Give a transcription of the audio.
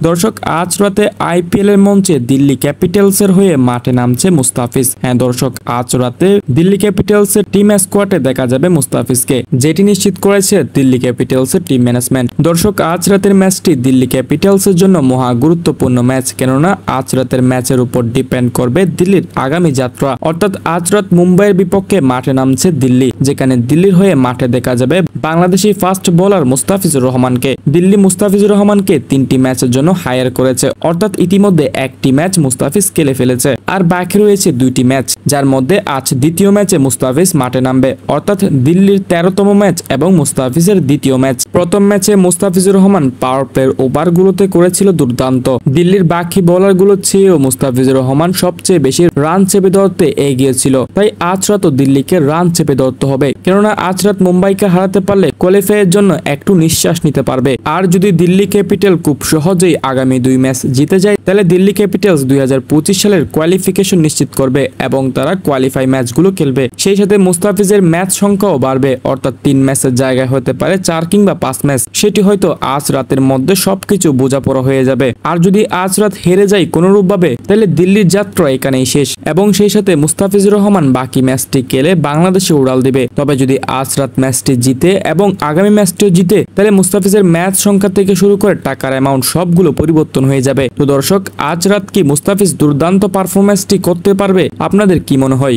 দর্শক আজ রাতে আইপিএল এর মঞ্চে দিল্লি ক্যাপিটালসের হয়ে মাঠে নামছে মুস্তাফিজ। হ্যাঁ দর্শক, আজ রাতে দিল্লি ক্যাপিটালসের টিম স্কোয়াডে দেখা যাবে মুস্তাফিজকে, যেটি নিশ্চিত করেছে দিল্লি ক্যাপিটালসের টিম ম্যানেজমেন্ট। দর্শক আজ রাতের ম্যাচটি দিল্লি ক্যাপিটালসের জন্য মহা গুরুত্বপূর্ণ ম্যাচ, কেননা আজ রাতের ম্যাচের উপর ডিপেন্ড করবে দিল্লির আগামী যাত্রা। অর্থাৎ আজ রাত মুম্বাইয়ের বিপক্ষে মাঠে নামছে দিল্লি, যেখানে দিল্লির হয়ে মাঠে দেখা যাবে বাংলাদেশি ফাস্ট বোলার মুস্তাফিজুর রহমানকে। দিল্লি মুস্তাফিজুর রহমানকে 3টি ম্যাচের জন্য হায়ার করেছে, অর্থাৎ ইতিমধ্যে 1টি ম্যাচ মুস্তাফিজ খেলে ফেলেছে, আর বাকি রয়েছে 2টি ম্যাচ, যার মধ্যে আজ দ্বিতীয় ম্যাচে মুস্তাফিজ মাঠে নামবে, অর্থাৎ দিল্লির 13তম ম্যাচ এবং মুস্তাফিজের দ্বিতীয় ম্যাচ। প্রথম ম্যাচে মুস্তাফিজুর রহমান পাওয়ার প্লের ওভারগুলোতে করেছিল দুর্দান্ত। দিল্লির বাকি বোলারগুলোর চেয়েও মুস্তাফিজুর রহমান সবচেয়ে বেশি রান চেপে ধরতে এগিয়ে ছিল, তাই আজ রাতও দিল্লিকে রান চেপে ধরতে হবে, কেননা আজ রাত মুম্বাইকে হারাতে পারলে কোয়ালিফাইয়ের জন্য একটু নিঃশ্বাস নিতে পারবে। আর যদি দিল্লি ক্যাপিটাল খুব সহজেই আগামী 2 ম্যাচ জিতে যায়, তাহলে দিল্লি ক্যাপিটালস 2025 সালের কোয়ালিফিকেশন নিশ্চিত করবে এবং তারা কোয়ালিফাই ম্যাচগুলো খেলবে। সেই সাথে মুস্তাফিজের ম্যাচ সংখ্যাও বাড়বে, অর্থাৎ 3 ম্যাচের জায়গায় হতে পারে 4 কিংবা 5 ম্যাচ। সেটি হয়তো আজ রাতের মধ্যে সবকিছু বোঝাপড়া হয়ে যাবে। আর যদি আজ রাত হেরে যায় কোনোরূপভাবে, তাহলে দিল্লির যাত্রা এখানেই শেষ এবং সেই সাথে মুস্তাফিজুর রহমান বাকি ম্যাচটি খেলে বাংলাদেশে উড়াল দিবে। তবে যদি আজ রাত ম্যাচটি জিতে এবং আগামী ম্যাচটিও জিতে, তাহলে মুস্তাফিজের ম্যাচ সংখ্যা থেকে শুরু করে টাকার অ্যামাউন্ট সবগুলো পরিবর্তন হয়ে যাবে। তো দর্শক, আজ রাত কি মুস্তাফিজ দুর্দান্ত পারফরম্যান্সটি করতে পারবে? আপনাদের কি মনে হয়?